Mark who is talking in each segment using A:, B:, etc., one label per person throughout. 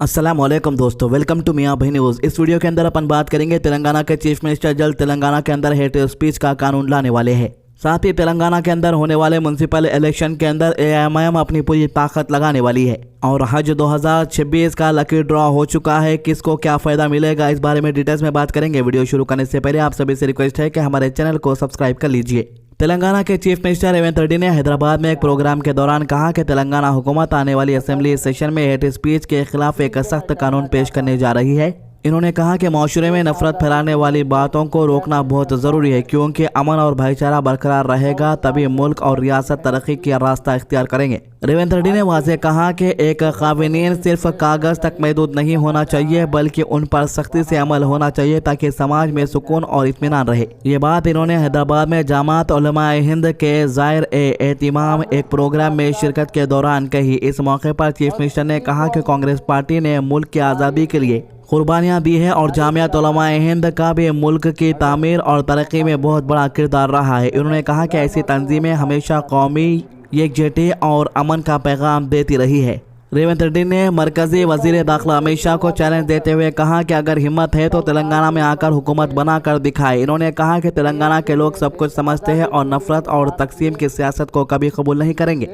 A: अस्सलामुअलैकुम दोस्तों, welcome to मियां भाई न्यूज़। इस वीडियो के अंदर अपन बात करेंगे तेलंगाना के चीफ मिनिस्टर जल्द तेलंगाना के अंदर हेट स्पीच का कानून लाने वाले हैं। साथ ही तेलंगाना के अंदर होने वाले म्युनिसिपल इलेक्शन के अंदर एआईएमआईएम अपनी पूरी ताकत लगाने वाली है और हज 2026 का लकी ड्रॉ हो चुका है। किसको क्या फायदा मिलेगा, इस बारे में डिटेल्स में बात करेंगे। वीडियो शुरू करने से पहले आप सभी से रिक्वेस्ट है कि हमारे चैनल को सब्सक्राइब कर लीजिए। तेलंगाना के चीफ मिनिस्टर रेवंत रेड्डी ने हैदराबाद में एक प्रोग्राम के दौरान कहा कि तेलंगाना हुकूमत आने वाली असेंबली सेशन में हेट स्पीच के खिलाफ एक सख्त कानून पेश करने जा रही है। इन्होंने कहा कि माशरे में नफरत फैलाने वाली बातों को रोकना बहुत ज़रूरी है, क्योंकि अमन और भाईचारा बरकरार रहेगा तभी मुल्क और रियासत तरक्की का रास्ता इख्तियार करेंगे। रेवंत रेड्डी ने वाज़ेह कहा कि एक कानून सिर्फ कागज़ तक महदूद नहीं होना चाहिए, बल्कि उन पर सख्ती से अमल होना चाहिए ताकि समाज में सुकून और इत्मीनान रहे। ये बात इन्होंने हैदराबाद में जमात उलमाए हिंद के ज़ाहिर एहतिमाम एक प्रोग्राम में शिरकत के दौरान कही। इस मौके पर चीफ मिनिस्टर ने कहा कि कांग्रेस पार्टी ने मुल्क की आज़ादी के लिए कुर्बानियाँ दी है और जामियात उलमाए हिंद का भी मुल्क की तामीर और तरक्की में बहुत बड़ा किरदार रहा है। उन्होंने कहा कि ऐसी तंजीमें हमेशा कौमी यकजहती और अमन का पैगाम देती रही है। रेवंत रेड्डी ने मरकजी वजीर दाखिला अमित शाह को चैलेंज देते हुए कहा कि अगर हिम्मत है तो तेलंगाना में आकर हुकूमत बना कर दिखाए। इन्होंने कहा कि तेलंगाना के लोग सब कुछ समझते हैं और नफरत और तकसीम की सियासत को कभी कबूल नहीं करेंगे।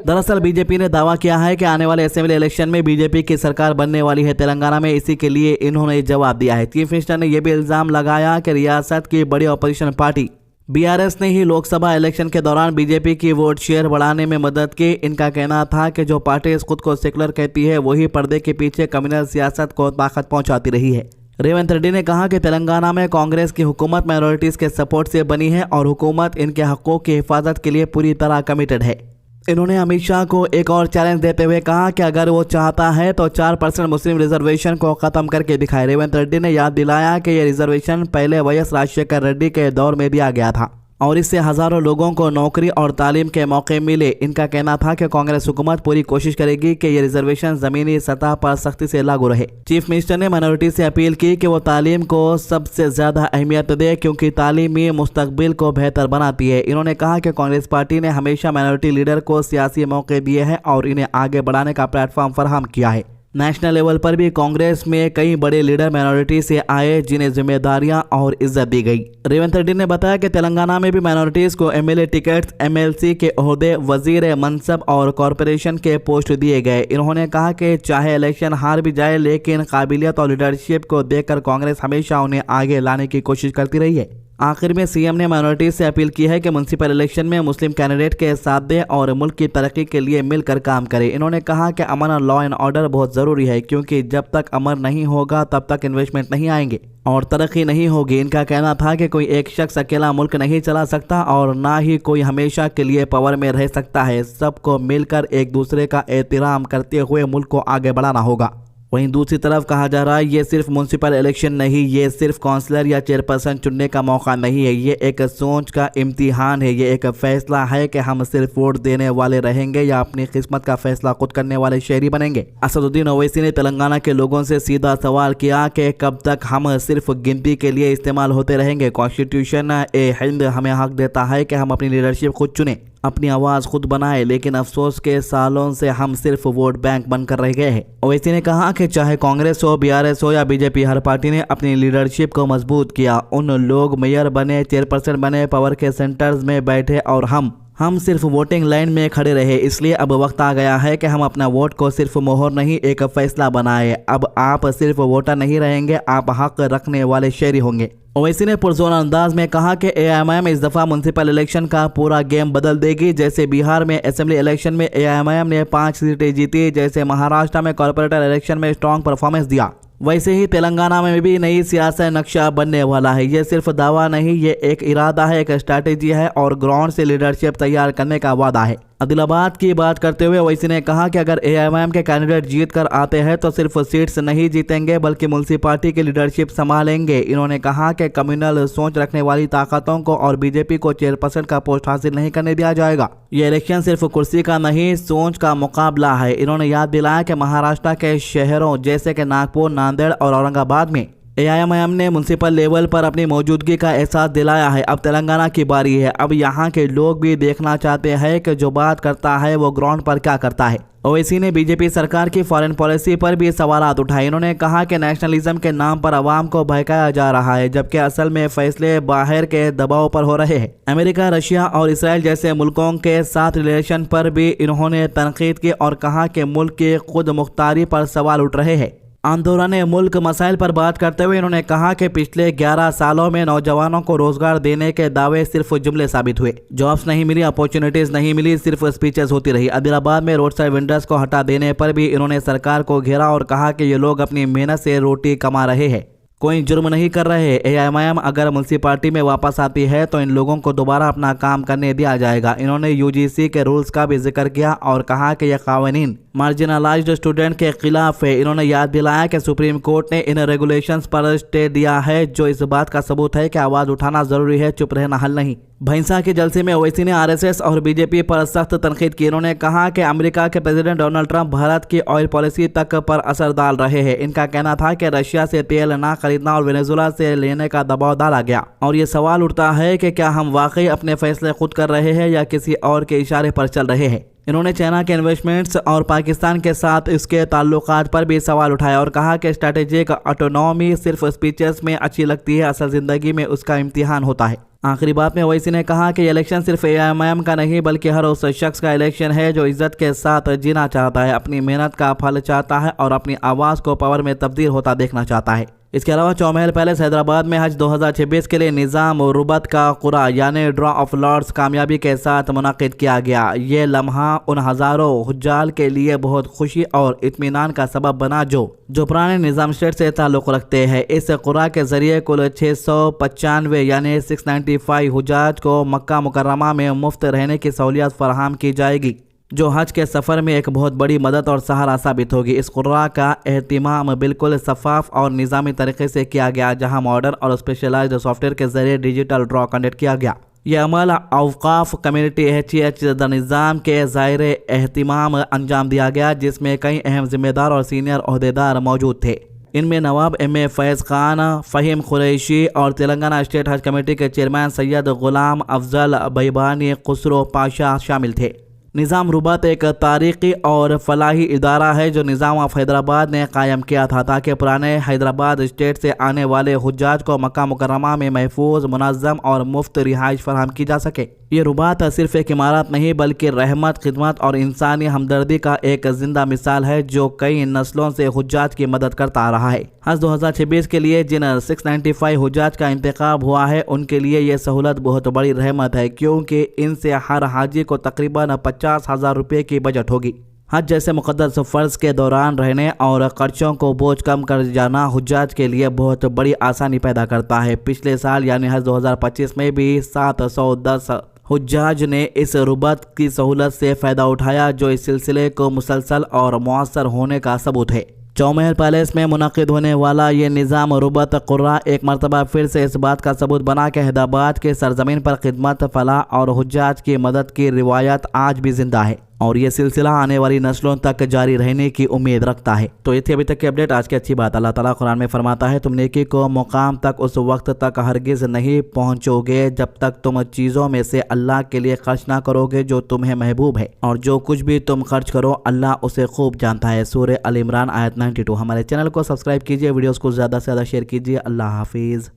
A: दरअसल बीजेपी ने दावा किया है कि आने वाले असेंबली इलेक्शन में बीजेपी की सरकार बनने वाली है तेलंगाना में। इसी के लिए इन्होंने जवाब दिया है। चीफ मिनिस्टर ने यह भी इल्जाम लगाया कि रियासत की बड़ी अपोजिशन पार्टी बीआरएस ने ही लोकसभा इलेक्शन के दौरान बीजेपी की वोट शेयर बढ़ाने में मदद की। इनका कहना था कि जो पार्टी खुद को सेकुलर कहती है वही पर्दे के पीछे कम्युनल सियासत को ताकत पहुंचाती रही है। रेवंत रेड्डी ने कहा कि तेलंगाना में कांग्रेस की हुकूमत माइनॉरिटीज के सपोर्ट से बनी है और हुकूमत इनके हकों की हिफाजत के लिए पूरी तरह कमिटेड है। इन्होंने अमित शाह को एक और चैलेंज देते हुए कहा कि अगर वो चाहता है तो 4% मुस्लिम रिजर्वेशन को खत्म करके दिखाए। रेवंत रेड्डी ने याद दिलाया कि यह रिजर्वेशन पहले वाईएस राजशेखर रेड्डी के दौर में दिया गया था और इससे हजारों लोगों को नौकरी और तालीम के मौके मिले। इनका कहना था कि कांग्रेस हुकूमत पूरी कोशिश करेगी कि ये रिजर्वेशन जमीनी सतह पर सख्ती से लागू रहे। चीफ मिनिस्टर ने माइनॉरिटी से अपील की कि वो तालीम को सबसे ज्यादा अहमियत दे, क्योंकि तालीमी मुस्तकबिल को बेहतर बनाती है। इन्होंने कहा कि कांग्रेस पार्टी ने हमेशा माइनॉरिटी लीडर को सियासी मौके दिए हैं और इन्हें आगे बढ़ाने का प्लेटफॉर्म फराहम किया है। नेशनल लेवल पर भी कांग्रेस में कई बड़े लीडर माइनॉरिटी से आए जिन्हें जिम्मेदारियां और इज्जत दी गई। रेवंत रेड्डी ने बताया कि तेलंगाना में भी माइनॉरिटीज को एमएलए टिकट्स, एमएलसी के ओहदे, वजीर मनसब और कॉरपोरेशन के पोस्ट दिए गए। इन्होंने कहा कि चाहे इलेक्शन हार भी जाए, लेकिन काबिलियत और लीडरशिप को देखकर कांग्रेस हमेशा उन्हें आगे लाने की कोशिश करती रही है। आखिर में सीएम ने माइनॉरिटीज से अपील की है कि म्युनिसिपल इलेक्शन में मुस्लिम कैंडिडेट के साथ दें और मुल्क की तरक्की के लिए मिलकर काम करें। इन्होंने कहा कि अमन और लॉ एंड ऑर्डर बहुत ज़रूरी है, क्योंकि जब तक अमन नहीं होगा तब तक इन्वेस्टमेंट नहीं आएंगे और तरक्की नहीं होगी। इनका कहना था कि कोई एक शख्स अकेला मुल्क नहीं चला सकता और ना ही कोई हमेशा के लिए पावर में रह सकता है। सबको मिलकर एक दूसरे का एहतराम करते हुए मुल्क को आगे बढ़ाना होगा। वहीं दूसरी तरफ कहा जा रहा है ये सिर्फ म्युनिसिपल इलेक्शन नहीं, ये सिर्फ काउंसलर या चेयरपर्सन चुनने का मौका नहीं है, ये एक सोच का इम्तिहान है। ये एक फैसला है कि हम सिर्फ वोट देने वाले रहेंगे या अपनी किस्मत का फैसला खुद करने वाले शहरी बनेंगे। असदुद्दीन ओवैसी ने तेलंगाना के लोगों से सीधा सवाल किया कि कब तक हम सिर्फ गिनती के लिए इस्तेमाल होते रहेंगे। कॉन्स्टिट्यूशन हिंद हमें हक देता है कि हम अपनी लीडरशिप खुद चुने, अपनी आवाज़ खुद बनाए, लेकिन अफसोस के सालों से हम सिर्फ वोट बैंक बनकर रह गए हैं। ओवैसी ने कहा कि चाहे कांग्रेस हो, बीआरएस हो या बीजेपी, हर पार्टी ने अपनी लीडरशिप को मजबूत किया। उन लोग मेयर बने, चेयरपर्सन बने, पावर के सेंटर्स में बैठे और हम सिर्फ वोटिंग लाइन में खड़े रहे। इसलिए अब वक्त आ गया है कि हम अपना वोट को सिर्फ मोहर नहीं एक फैसला बनाए। अब आप सिर्फ वोटर नहीं रहेंगे, आप हक रखने वाले शहरी होंगे। ओवैसी ने पुरजोर अंदाज में कहा कि एआईएमआईएम इस दफ़ा म्युनिसिपल इलेक्शन का पूरा गेम बदल देगी। जैसे बिहार में असेंबली इलेक्शन में एआईएमआईएम ने 5 सीटें जीती, जैसे महाराष्ट्र में कॉर्पोरेटर इलेक्शन में स्ट्रॉन्ग परफॉर्मेंस दिया, वैसे ही तेलंगाना में भी नई सियासी नक्शा बनने वाला है। ये सिर्फ दावा नहीं, ये एक इरादा है, एक स्ट्रैटेजी है और ग्राउंड से लीडरशिप तैयार करने का वादा है। आदिलाबाद की बात करते हुए ओवैसी ने कहा कि अगर एआईएमआईएम के कैंडिडेट जीत कर आते हैं तो सिर्फ सीट्स नहीं जीतेंगे बल्कि म्युनिसिपैलिटी की लीडरशिप संभालेंगे। इन्होंने कहा कि कम्युनल सोच रखने वाली ताकतों को और बीजेपी को चेयरपर्सन का पोस्ट हासिल नहीं करने दिया जाएगा। ये इलेक्शन सिर्फ कुर्सी का नहीं, सोच का मुकाबला है। इन्होंने याद दिलाया कि महाराष्ट्र के शहरों जैसे कि नागपुर, नांदेड़ और औरंगाबाद में AIMIM ने म्युनिसिपल लेवल पर अपनी मौजूदगी का एहसास दिलाया है। अब तेलंगाना की बारी है। अब यहाँ के लोग भी देखना चाहते हैं कि जो बात करता है वो ग्राउंड पर क्या करता है। ओवैसी ने बीजेपी सरकार की फॉरेन पॉलिसी पर भी सवालात उठाए। इन्होंने कहा कि नेशनलिज्म के नाम पर अवाम को बहकाया जा रहा है, जबकि असल में फैसले बाहर के दबाव पर हो रहे हैं। अमेरिका, रशिया और इसराइल जैसे मुल्कों के साथ रिलेशन पर भी इन्होंने तनकीद की और कहा कि मुल्क की खुद मुख्तारी पर सवाल उठ रहे हैं। आंदोलन मुल्क मसाइल पर बात करते हुए इन्होंने कहा कि पिछले 11 सालों में नौजवानों को रोजगार देने के दावे सिर्फ जुमले साबित हुए। जॉब्स नहीं मिली, अपॉर्चुनिटीज नहीं मिली, सिर्फ स्पीचेस होती रही। आदिलाबाद में रोड साइड वेंडर्स को हटा देने पर भी इन्होंने सरकार को घेरा और कहा कि ये लोग अपनी मेहनत से रोटी कमा रहे हैं, कोई जुर्म नहीं कर रहे। AIMIM अगर म्युनिसिपैलिटी में वापस आती है तो इन लोगों को दोबारा अपना काम करने दिया जाएगा। इन्होंने UGC के रूल्स का भी जिक्र किया और कहा कि यह कानून मार्जिनलाइज्ड स्टूडेंट के खिलाफ है। इन्होंने याद दिलाया कि सुप्रीम कोर्ट ने इन रेगुलेशंस पर स्टे दिया है, जो इस बात का सबूत है कि आवाज उठाना जरूरी है, चुप रहना हल नहीं। भैंसा के जलसे में ओवैसी ने RSS और BJP पर सख्त तनकीद की। इन्होंने कहा कि अमेरिका के प्रेसिडेंट डोनाल्ड ट्रंप भारत की ऑयल पॉलिसी तक पर असर डाल रहे हैं। इनका कहना था कि रशिया से तेल ना खरीदना और वेनेजुएला से लेने का दबाव डाला गया और ये सवाल उठता है कि क्या हम वाकई अपने फैसले खुद कर रहे हैं या किसी और के इशारे पर चल रहे हैं। इन्होंने चाइना के इन्वेस्टमेंट्स और पाकिस्तान के साथ इसके ताल्लुकात पर भी सवाल उठाया और कहा कि स्ट्रैटेजिक ऑटोनॉमी सिर्फ स्पीचेस में अच्छी लगती है, असल जिंदगी में उसका इम्तिहान होता है। आखिरी बात में ओवैसी ने कहा कि इलेक्शन सिर्फ AIMIM का नहीं बल्कि हर उस शख्स का इलेक्शन है जो इज्जत के साथ जीना चाहता है, अपनी मेहनत का फल चाहता है और अपनी आवाज़ को पावर में तब्दील होता देखना चाहता है। इसके अलावा चौमहल पैलेस हैदराबाद में हज 2026 के लिए निज़ाम रुबत का कुरा यानी ड्रॉ ऑफ लॉर्ड्स कामयाबी के साथ मुनक़िद किया गया। ये लम्हा उन हज़ारों हुज्जाल के लिए बहुत खुशी और इत्मीनान का सबब बना जो पुराने निज़ाम स्टेट से ताल्लुक़ रखते हैं। इस कुरा के ज़रिए कुल 695 यानी 695 हुज्जाज को मक्का मुकर्रमा में मुफ्त रहने की सहूलियत फराहम की जाएगी, जो हज के सफ़र में एक बहुत बड़ी मदद और सहारा साबित होगी। इस कुर्रा का एहतिमाम बिल्कुल शफाफ और निज़ामी तरीके से किया गया, जहां मॉडर्न और स्पेशलाइज्ड सॉफ्टवेयर के जरिए डिजिटल ड्रॉ कंडक्ट किया गया। यह अमल औक़ाफ़ कम्युनिटी HH निज़ाम के ज़ाहिर एहतिमाम अंजाम दिया गया, जिसमें कई अहम जिम्मेदार और सीनियर ओहदेदार मौजूद थे। इनमें नवाब MA फैज़ खान, फ़हीम कुरैशी और तेलंगाना स्टेट हज कमेटी के चेयरमैन सैयद गुलाम अफजल बैबानी खुसरो पाशा शामिल थे। निज़ाम रुबत एक तारीख़ी और फलाही इदारा है जो निज़ाम ऑफ हैदराबाद ने कायम किया था, ताकि पुराने हैदराबाद स्टेट से आने वाले हुज्जाज को मक्का मुकर्रमा में महफूज, मुनज़्ज़म और मुफ्त रिहाइश फराहम की जा सके। ये रुबात सिर्फ एक इमारत नहीं बल्कि रहमत, खिदमत और इंसानी हमदर्दी का एक जिंदा मिसाल है, जो कई नस्लों से हुज्जाज की मदद करता आ रहा है। हज 2026 के लिए जिन 695 हुज्जाज का इंतखाब हुआ है, उनके लिए ये सहूलत बहुत बड़ी रहमत है, क्योंकि इनसे हर हाजी को तकरीबन 50,000 रुपये की बजट होगी। हज जैसे मुक़द्दस फ़र्ज़ के दौरान रहने और खर्चों को बोझ कम कर जाना हुज्जाज के लिए बहुत बड़ी आसानी पैदा करता है। पिछले साल यानी हज 2025 में भी 710 हुज्जाज ने इस रुबत की सहूलत से फ़ायदा उठाया, जो इस सिलसिले को मुसलसल और मौसर होने का सबूत है। चौमहल पैलेस में मुनक़िद होने वाला ये निज़ाम रुबत कुर्रा एक मरतबा फिर से इस बात का सबूत बना कि हैदराबाद के सरजमीन पर खिदमत, फलाह और हुज्जाज की मदद की रिवायत आज भी जिंदा है और ये सिलसिला आने वाली नस्लों तक जारी रहने की उम्मीद रखता है। तो ये थी अभी तक की अपडेट। आज की अच्छी बात, अल्लाह ताला कुरान में फरमाता है, तुम नेकी को मुकाम तक उस वक्त तक हरगिज़ नहीं पहुँचोगे जब तक तुम चीज़ों में से अल्लाह के लिए खर्च ना करोगे जो तुम्हें महबूब है, और जो कुछ भी तुम खर्च करो अल्लाह उसे खूब जानता है। सूरह अल इमरान आयत 92। हमारे चैनल को सब्सक्राइब कीजिए, वीडियोज़ को ज़्यादा से ज़्यादा शेयर कीजिए। अल्लाह हाफिज़।